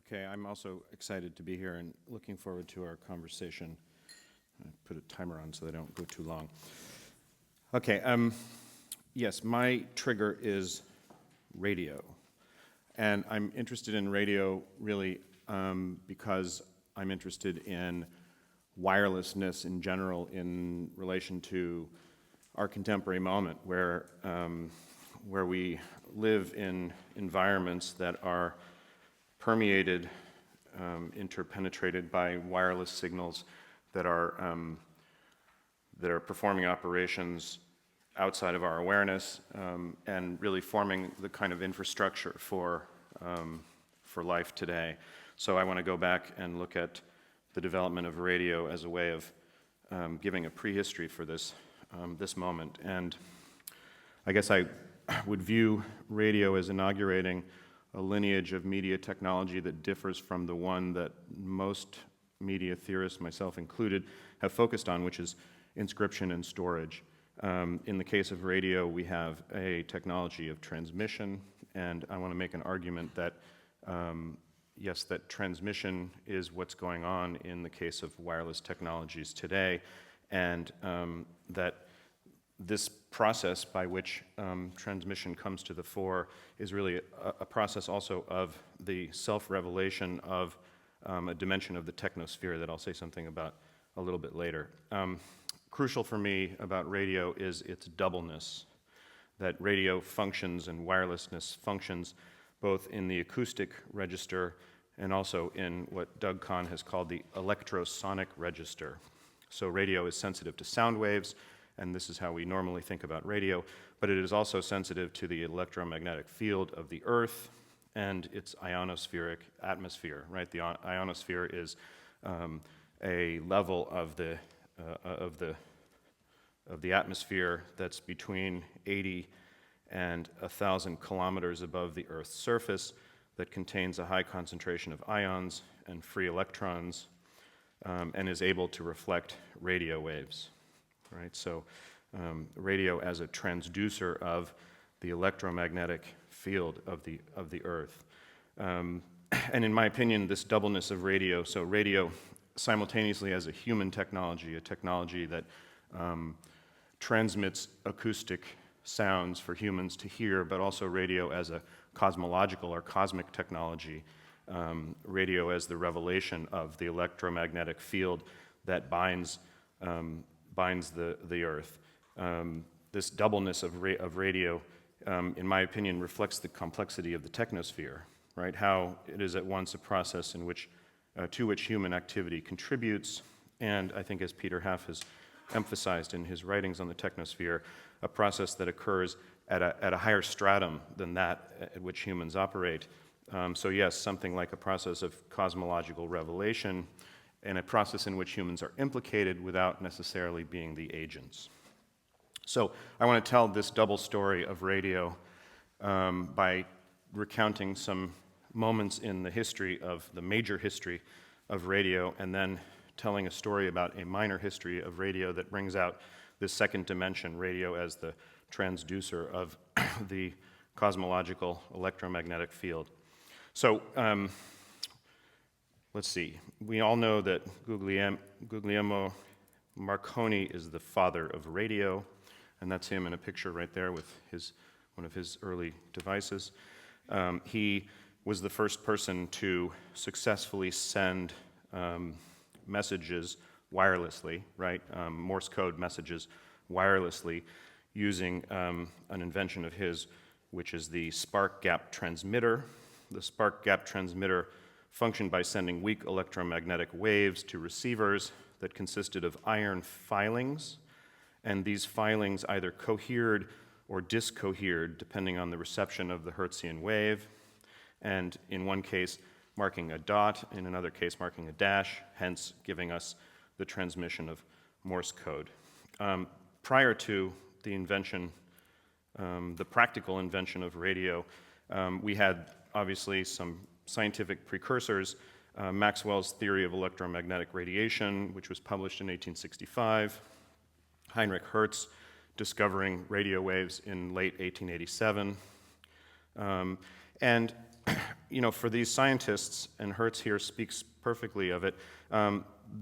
Okay, I'm also excited to be here and looking forward to our conversation. I put a timer on so they don't go too long. Okay, yes, my trigger is radio. And I'm interested in radio really because I'm interested in wirelessness in general in relation to our contemporary moment where we live in environments that are permeated, interpenetrated by wireless signals that are performing operations outside of our awareness and really forming the kind of infrastructure for life today. So I want to go back and look at the development of radio as a way of giving a prehistory for this moment. And I guess I would view radio as inaugurating a lineage of media technology that differs from the one that most media theorists, myself included, have focused on, which is inscription and storage. In the case of radio, we have a technology of transmission, and I want to make an argument that, yes, that transmission is what's going on in the case of wireless technologies today, and that this process by which transmission comes to the fore is really a process also of the self-revelation of a dimension of the technosphere that I'll say something about a little bit later. Crucial for me about radio is its doubleness, that radio functions and wirelessness functions both in the acoustic register and also in what Doug Kahn has called the electrosonic register. So radio is sensitive to sound waves, and this is how we normally think about radio, but it is also sensitive to the electromagnetic field of the Earth and its ionospheric atmosphere, right? The ionosphere is a level of the atmosphere that's between 80 and 1,000 kilometers above the Earth's surface that contains a high concentration of ions and free electrons and is able to reflect radio waves. Right, so radio as a transducer of the electromagnetic field of the Earth. And in my opinion, this doubleness of radio, so radio simultaneously as a human technology, a technology that transmits acoustic sounds for humans to hear, but also radio as a cosmological or cosmic technology, radio as the revelation of the electromagnetic field that binds the Earth. This doubleness of radio, in my opinion, reflects the complexity of the technosphere, right? How it is at once a process in which, to which human activity contributes, and I think as Peter Haff has emphasized in his writings on the technosphere, a process that occurs at a higher stratum than that at which humans operate. So yes, something like a process of cosmological revelation, and a process in which humans are implicated without necessarily being the agents. So I want to tell this double story of radio by recounting some moments in the history of the major history of radio, and then telling a story about a minor history of radio that brings out this second dimension, radio as the transducer of the cosmological electromagnetic field. So let's see. We all know that Guglielmo Marconi is the father of radio, and that's him in a picture right there with one of his early devices. He was the first person to successfully send messages wirelessly, right? Morse code messages wirelessly using an invention of his, which is the spark gap transmitter. The spark gap transmitter functioned by sending weak electromagnetic waves to receivers that consisted of iron filings, and these filings either cohered or discohered depending on the reception of the Hertzian wave, and in one case marking a dot, in another case marking a dash, hence giving us the transmission of Morse code. Prior to the invention, the practical invention of radio, we had obviously some scientific precursors, Maxwell's theory of electromagnetic radiation, which was published in 1865, Heinrich Hertz discovering radio waves in late 1887, and for these scientists, and Hertz here speaks perfectly of it,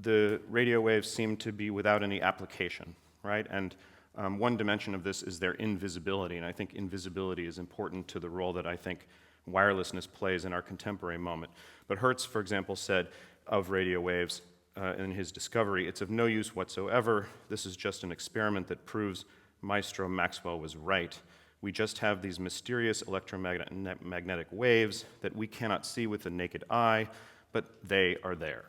the radio waves seem to be without any application, right? And one dimension of this is their invisibility, and I think invisibility is important to the role that I think wirelessness plays in our contemporary moment. But Hertz, for example, said of radio waves in his discovery, "It's of no use whatsoever. This is just an experiment that proves Maestro Maxwell was right. We just have these mysterious electromagnetic waves that we cannot see with the naked eye, but they are there."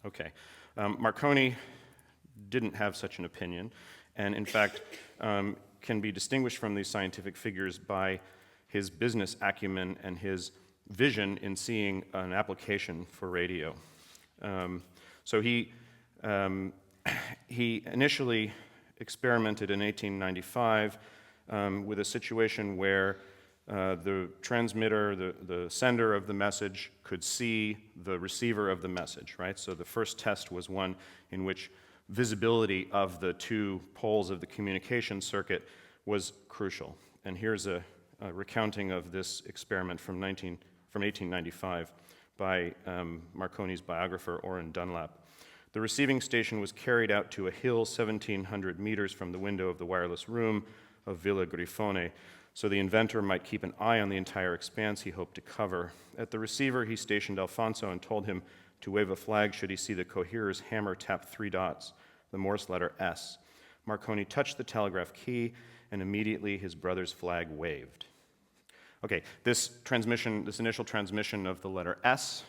Okay. Marconi didn't have such an opinion, and in fact can be distinguished from these scientific figures by his business acumen and his vision in seeing an application for radio. So he initially experimented in 1895 with a situation where the transmitter, the sender of the message, could see the receiver of the message, right? So the first test was one in which visibility of the two poles of the communication circuit was crucial. And here's a recounting of this experiment from 1895 by Marconi's biographer, Orrin Dunlap. "The receiving station was carried out to a hill 1,700 meters from the window of the wireless room of Villa Grifone, so the inventor might keep an eye on the entire expanse he hoped to cover. At the receiver, he stationed Alfonso and told him to wave a flag should he see the coherer's hammer tap 3 dots, the Morse letter S. Marconi touched the telegraph key, and immediately his brother's flag waved." Okay, this initial transmission of the letter S,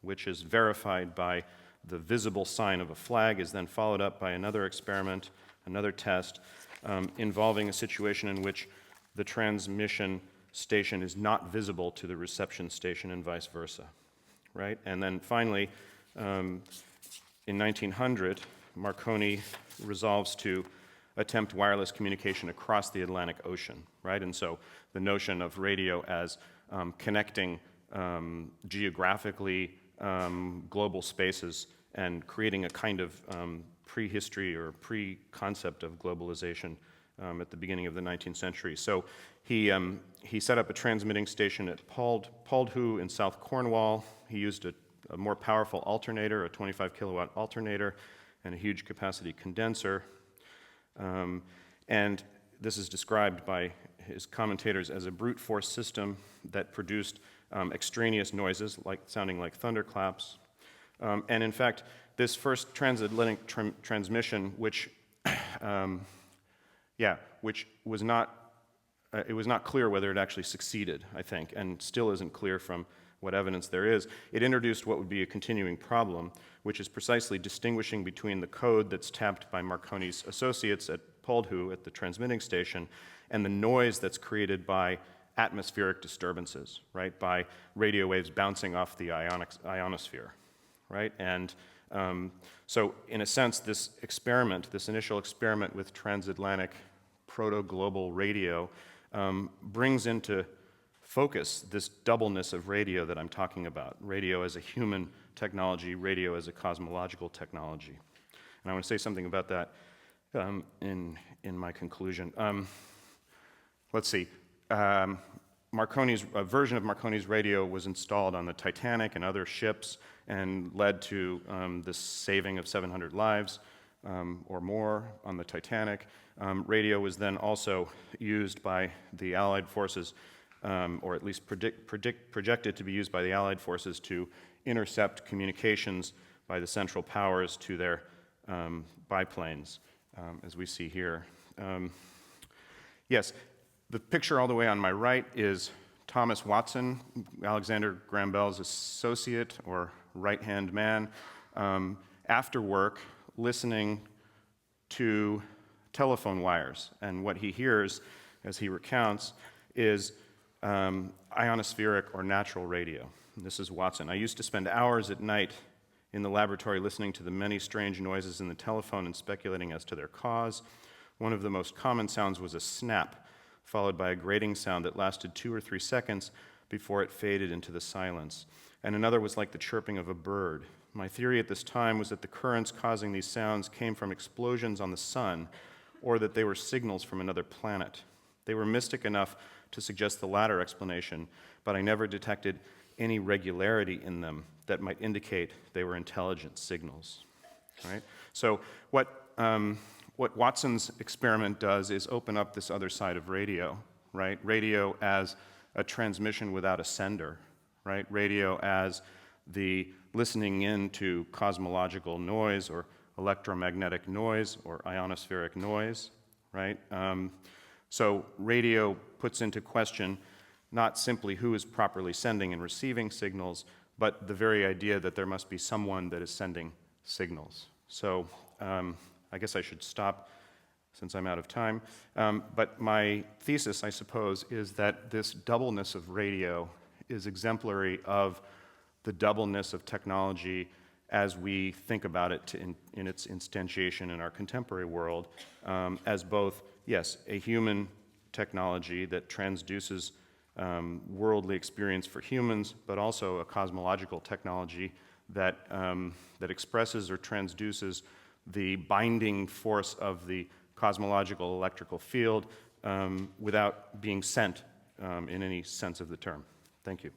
which is verified by the visible sign of a flag, is then followed up by another experiment, another test, involving a situation in which the transmission station is not visible to the reception station and vice versa, right? And then finally, in 1900, Marconi resolves to attempt wireless communication across the Atlantic Ocean, right? And so the notion of radio as connecting geographically global spaces and creating a kind of prehistory or pre-concept of globalization at the beginning of the 19th century. So he set up a transmitting station at Pauldhu in South Cornwall. He used a more powerful alternator, a 25 kilowatt alternator, and a huge capacity condenser. And this is described by his commentators as a brute force system that produced extraneous noises sounding like thunderclaps. And in fact, this first transatlantic transmission, which was not, it was not clear whether it actually succeeded, I think, and still isn't clear from what evidence there is. It introduced what would be a continuing problem, which is precisely distinguishing between the code that's tapped by Marconi's associates at Pauldhu at the transmitting station and the noise that's created by atmospheric disturbances, right, by radio waves bouncing off the ionosphere, right? And so in a sense, this initial experiment with transatlantic proto-global radio brings into focus this doubleness of radio that I'm talking about, radio as a human technology, radio as a cosmological technology. And I want to say something about that in my conclusion. Let's see. Marconi's version of Marconi's radio was installed on the Titanic and other ships and led to the saving of 700 lives or more on the Titanic. Radio was then also used by the Allied forces, or at least projected to be used by the Allied forces to intercept communications by the Central Powers to their biplanes, as we see here. Yes, the picture all the way on my right is Thomas Watson, Alexander Graham Bell's associate or right-hand man, after work listening to telephone wires. And what he hears, as he recounts, is ionospheric or natural radio. And this is Watson. "I used to spend hours at night in the laboratory listening to the many strange noises in the telephone and speculating as to their cause. One of the most common sounds was a snap, followed by a grating sound that lasted 2 or 3 seconds before it faded into the silence. And another was like the chirping of a bird. My theory at this time was that the currents causing these sounds came from explosions on the sun, or that they were signals from another planet. They were mystic enough to suggest the latter explanation, but I never detected any regularity in them that might indicate they were intelligent signals. Right? So what Watson's experiment does is open up this other side of radio, right? Radio as a transmission without a sender, right? Radio as the listening in to cosmological noise or electromagnetic noise or ionospheric noise, right? So radio puts into question not simply who is properly sending and receiving signals, but the very idea that there must be someone that is sending signals. So I guess I should stop since I'm out of time. But my thesis, I suppose, is that this doubleness of radio is exemplary of the doubleness of technology as we think about it in its instantiation in our contemporary world, as both, yes, a human technology that transduces worldly experience for humans, but also a cosmological technology that expresses or transduces the binding force of the cosmological electrical field without being sent in any sense of the term. Thank you.